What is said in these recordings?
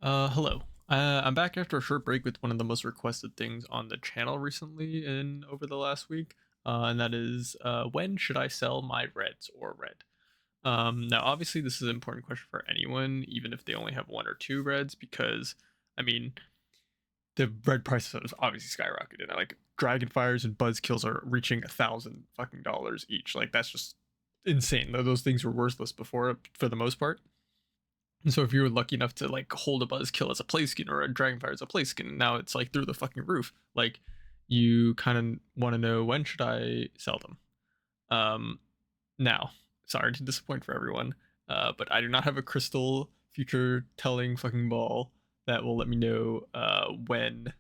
Hello. I'm back after a short break with one of the most requested things on the channel recently and over the last week, and that is when should I sell my reds or red? Now, obviously, this is an important question for anyone, even if they only have one or two reds, because I mean, the red prices have obviously skyrocketed. Like Dragonfires and Buzzkills are reaching $1,000 each. Like that's just insane. Those things were worthless before, for the most part. And so if you were lucky enough to like hold a Buzzkill as a play skin or a Dragonfire as a play skin, now it's like through the fucking roof. Like you kind of want to know when should I sell them. Now, sorry to disappoint for everyone, but I do not have a crystal future telling fucking ball that will let me know when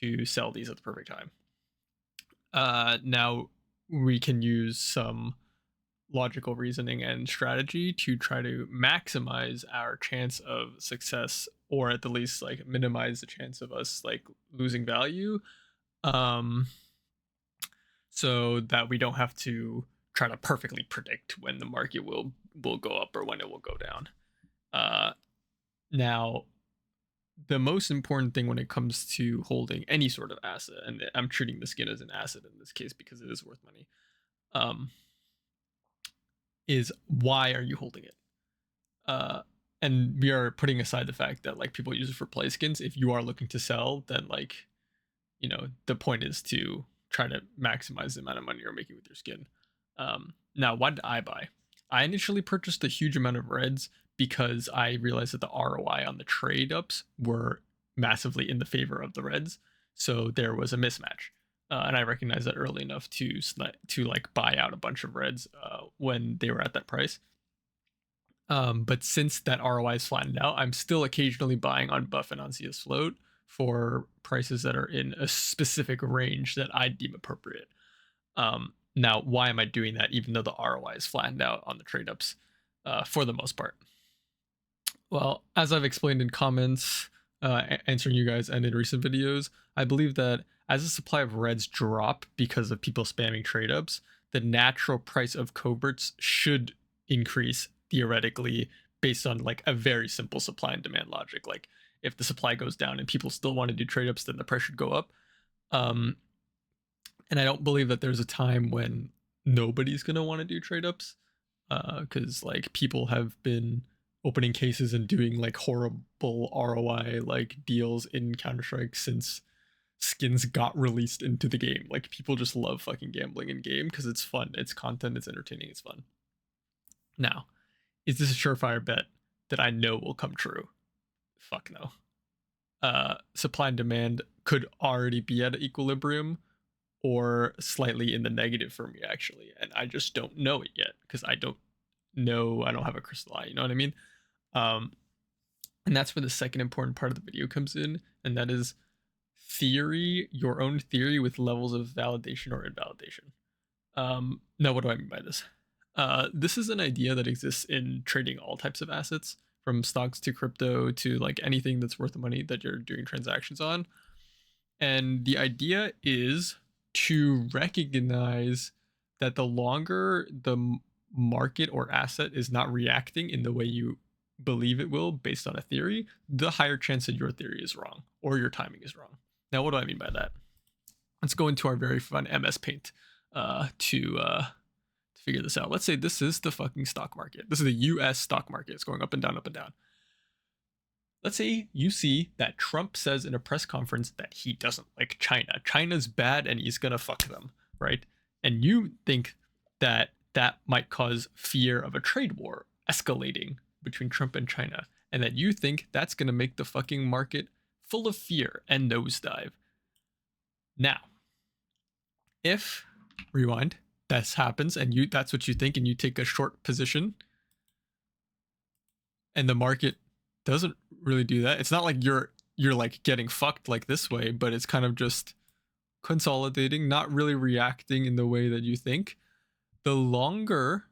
to sell these at the perfect time. Now we can use some logical reasoning and strategy to try to maximize our chance of success, or at the least like minimize the chance of us like losing value, um so that we don't have to try to perfectly predict when the market will go up or when it will go down. Now the most important thing when it comes to holding any sort of asset, and I'm treating the skin as an asset in this case because it is worth money, um is why are you holding it? uh and we are putting aside the fact that like people use it for play skins. If you are looking to sell, then like, the point is to try to maximize the amount of money you're making with your skin. Now, why did I buy? I initially purchased a huge amount of reds because I realized that the ROI on the trade ups were massively in the favor of the reds, so there was a mismatch. And I recognized that early enough to like buy out a bunch of reds when they were at that price. But since that ROI is flattened out, I'm still occasionally buying on Buff and on CS Float for prices that are in a specific range that I deem appropriate. Now, why am I doing that even though the ROI is flattened out on the trade ups for the most part? Well, as I've explained in comments, answering you guys, and in recent videos, I believe that as the supply of reds drop because of people spamming trade ups, the natural price of coverts should increase theoretically based on like a very simple supply and demand logic. Like if the supply goes down and people still want to do trade ups, then the price should go up. And I don't believe that there's a time when nobody's gonna want to do trade ups, because like people have been opening cases and doing like horrible ROI like deals in Counter-Strike since skins got released into the game. Like people just love fucking gambling in game because it's fun, it's content, it's entertaining, it's fun. Now, is this a surefire bet that I know will come true? Fuck no. Supply and demand could already be at equilibrium or slightly in the negative for me actually, and I just don't know it yet because I don't know. I don't have a crystal eye, you know what I mean? um and that's where the second important part of the video comes in, and that is theory, your own theory with levels of validation or invalidation. Now what do I mean by this? This is an idea that exists in trading all types of assets, from stocks to crypto to like anything that's worth money that you're doing transactions on. And the idea is to recognize that the longer the market or asset is not reacting in the way you believe it will based on a theory, the higher chance that your theory is wrong or your timing is wrong. Now, what do I mean by that? Let's go into our very fun MS Paint to figure this out. Let's say this is the fucking stock market. This is the US stock market. It's going up and down, up and down. Let's say you see that Trump says in a press conference that he doesn't like China. China's bad and he's gonna fuck them, right? And you think that that might cause fear of a trade war escalating between Trump and China, and that you think that's gonna make the fucking market full of fear and nosedive. Now, if rewind, this happens and that's what you think, and you take a short position, and the market doesn't really do that. It's not like you're like getting fucked like this way, but it's kind of just consolidating, not really reacting in the way that you think. The longer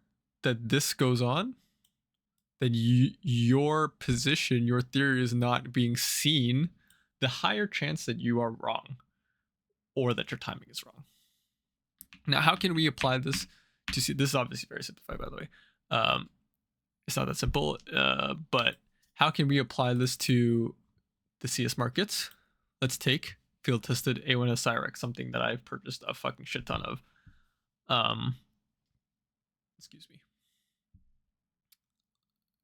that this goes on, then your position, your theory is not being seen, the higher chance that you are wrong or that your timing is wrong. Now, how can we apply this to see? This is obviously very simplified, by the way. It's not that simple, but how can we apply this to the CS markets. Let's take field tested A1S Cyrex, something that I've purchased a fucking shit ton of. Excuse me.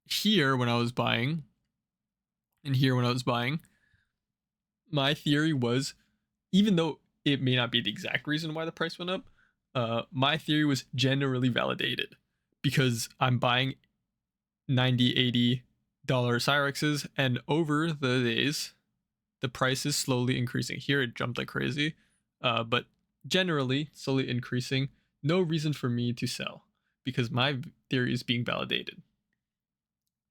Here when I was buying, and here when I was buying, my theory was, even though it may not be the exact reason why the price went up, my theory was generally validated because I'm buying $90, $80 Cyrexes, and over the days, the price is slowly increasing. Here it jumped like crazy, but generally slowly increasing. No reason for me to sell because my theory is being validated.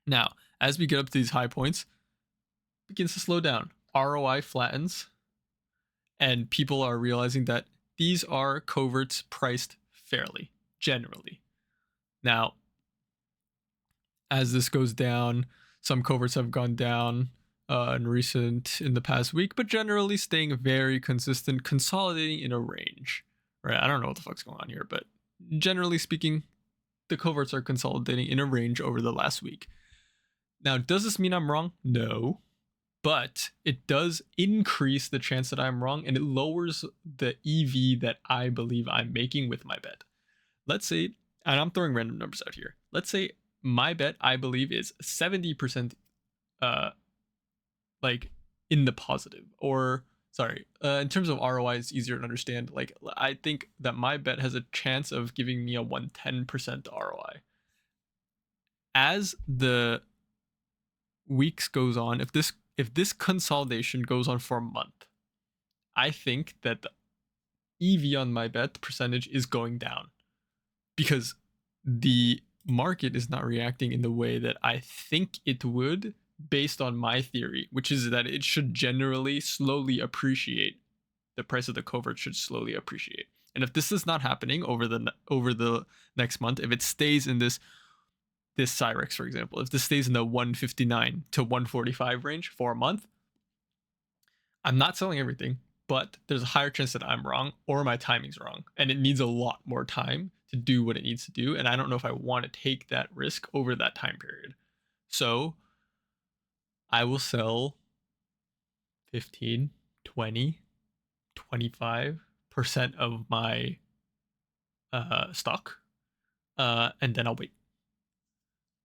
Now, as we get up to these high points, it begins to slow down. ROI flattens, and people are realizing that these are coverts priced fairly, generally. Now, as this goes down, some coverts have gone down in the past week, but generally staying very consistent, consolidating in a range. Right? I don't know what the fuck's going on here, but generally speaking, the coverts are consolidating in a range over the last week. Now, does this mean I'm wrong? No. But it does increase the chance that I'm wrong, and it lowers the EV that I believe I'm making with my bet. Let's say, and I'm throwing random numbers out here. Let's say my bet, I believe, is 70% like in the positive. Or, sorry, in terms of ROI, it's easier to understand. Like, I think that my bet has a chance of giving me a 110% ROI. As the weeks goes on, if this consolidation goes on for a month, I think that the EV on my bet, the percentage, is going down because the market is not reacting in the way that I think it would based on my theory, which is that it should generally slowly appreciate. The price of the covert should slowly appreciate. And if this is not happening over the next month, if it stays in this Cyrex, for example, if this stays in the 159 to 145 range for a month, I'm not selling everything, but there's a higher chance that I'm wrong or my timing's wrong. And it needs a lot more time to do what it needs to do. And I don't know if I want to take that risk over that time period. So I will sell 15, 20, 25% of my stock. And then I'll wait.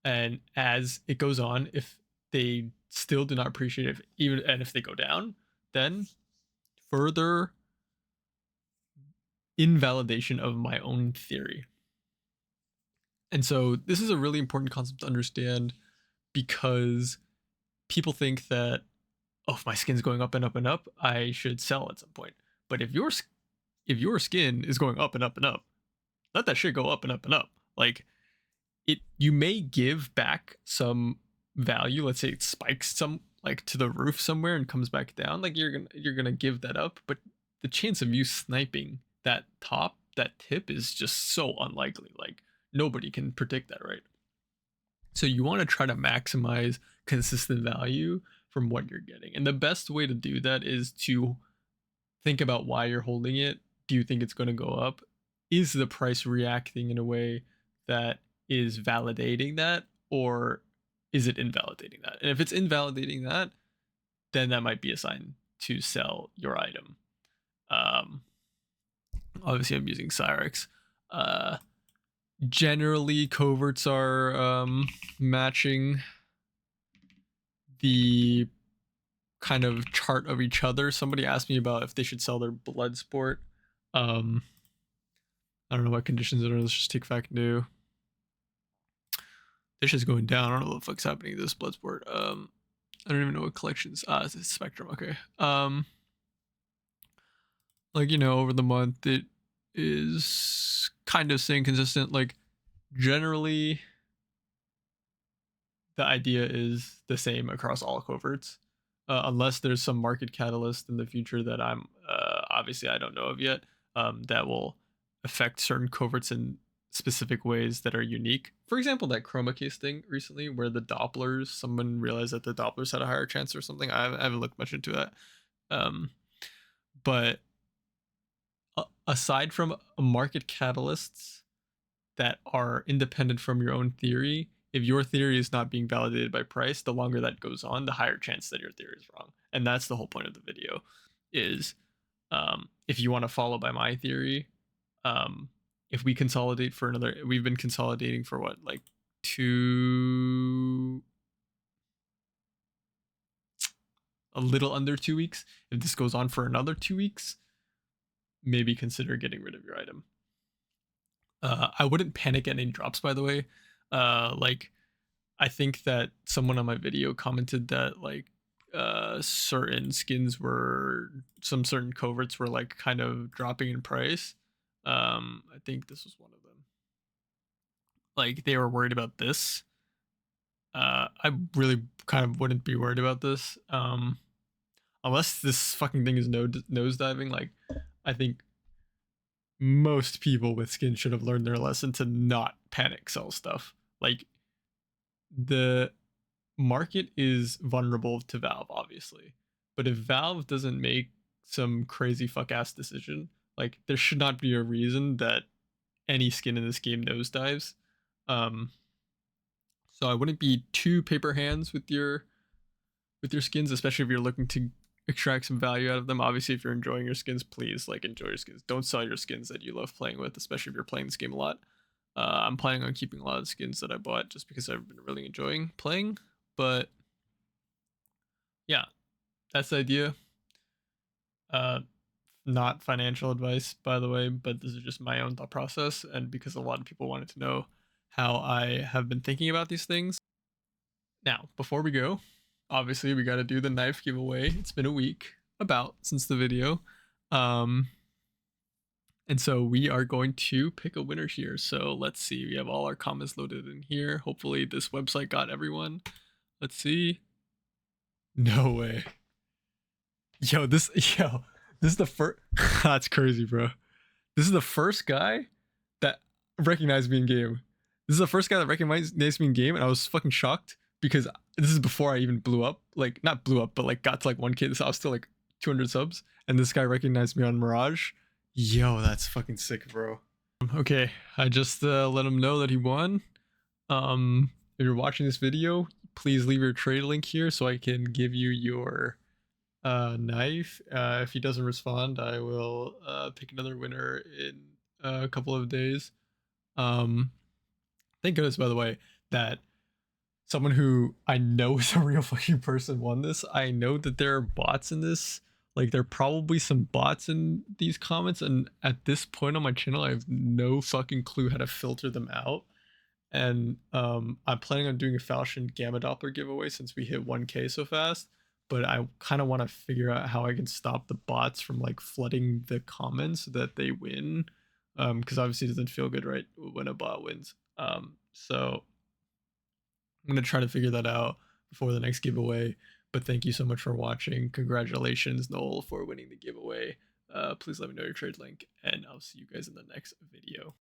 And as it goes on, if they still do not appreciate it, and if they go down, then further invalidation of my own theory. And so this is a really important concept to understand because people think that, oh, if my skin's going up and up and up, I should sell at some point. But if your skin is going up and up and up, let that shit go up and up and up. Like, you may give back some value. Let's say it spikes some like to the roof somewhere and comes back down. Like you're gonna give that up, but the chance of you sniping that tip is just so unlikely. Like nobody can predict that, right? So you want to try to maximize consistent value from what you're getting. And the best way to do that is to think about why you're holding it. Do you think it's going to go up? Is the price reacting in a way that is validating that, or is it invalidating that? And if it's invalidating that, then that might be a sign to sell your item. Obviously, I'm using Cyrex. Generally, coverts are matching the kind of chart of each other. Somebody asked me about if they should sell their blood sport. I don't know what conditions it are. Let's just take fact new. This is going down. I don't know what the fuck's happening to this blood sport. I don't even know what collections. It's Spectrum. Okay. Like, over the month it is kind of staying consistent. Like generally the idea is the same across all coverts, unless there's some market catalyst in the future that I'm obviously I don't know of yet, that will affect certain coverts in specific ways that are unique. For example, that chroma case thing recently where the Dopplers, someone realized that the Dopplers had a higher chance or something. I haven't looked much into that. But aside from market catalysts that are independent from your own theory, if your theory is not being validated by price, the longer that goes on, the higher chance that your theory is wrong. And that's the whole point of the video is if you want to follow by my theory, if we consolidate for another, we've been consolidating for what, like a little under 2 weeks. If this goes on for another 2 weeks, maybe consider getting rid of your item. I wouldn't panic at any drops, by the way. Like, I think that someone on my video commented that like certain skins were, some certain coverts were like kind of dropping in price. I think this was one of them. Like they were worried about this. I really kind of wouldn't be worried about this. Unless this fucking thing is nosediving. Like, I think most people with skins should have learned their lesson to not panic sell stuff. Like, the market is vulnerable to Valve, obviously. But if Valve doesn't make some crazy fuck ass decision, like there should not be a reason that any skin in this game nosedives. So I wouldn't be too paper hands with your skins, especially if you're looking to extract some value out of them. Obviously, if you're enjoying your skins, please like enjoy your skins. Don't sell your skins that you love playing with, especially if you're playing this game a lot. I'm planning on keeping a lot of skins that I bought just because I've been really enjoying playing. But yeah, that's the idea. Not financial advice, by the way, but this is just my own thought process, and because a lot of people wanted to know how I have been thinking about these things. Now, before we go, obviously we got to do the knife giveaway. It's been a week about since the video. And so we are going to pick a winner here. So let's see. We have all our comments loaded in here. Hopefully this website got everyone. Let's see. No way. Yo, this is the first. That's crazy, bro. This is the first guy that recognized me in game. This is the first guy that recognized me in game, and I was fucking shocked because this is before I even blew up. Like, not blew up, but like got to like 1K. So I was still like 200 subs, and this guy recognized me on Mirage. Yo, that's fucking sick, bro. Okay, I just let him know that he won. If you're watching this video, please leave your trade link here so I can give you your knife. If he doesn't respond, I will pick another winner in a couple of days. Thank goodness, by the way, that someone who I know is a real fucking person won this. I know that there are bots in this. Like, there are probably some bots in these comments, and at this point on my channel, I have no fucking clue how to filter them out. And I'm planning on doing a FALCHION Gamma Doppler giveaway since we hit 1K so fast. But I kind of want to figure out how I can stop the bots from like flooding the comments so that they win. Because obviously it doesn't feel good, right, when a bot wins. So I'm gonna try to figure that out before the next giveaway. But thank you so much for watching. Congratulations, Noel, for winning the giveaway. Please let me know your trade link, and I'll see you guys in the next video.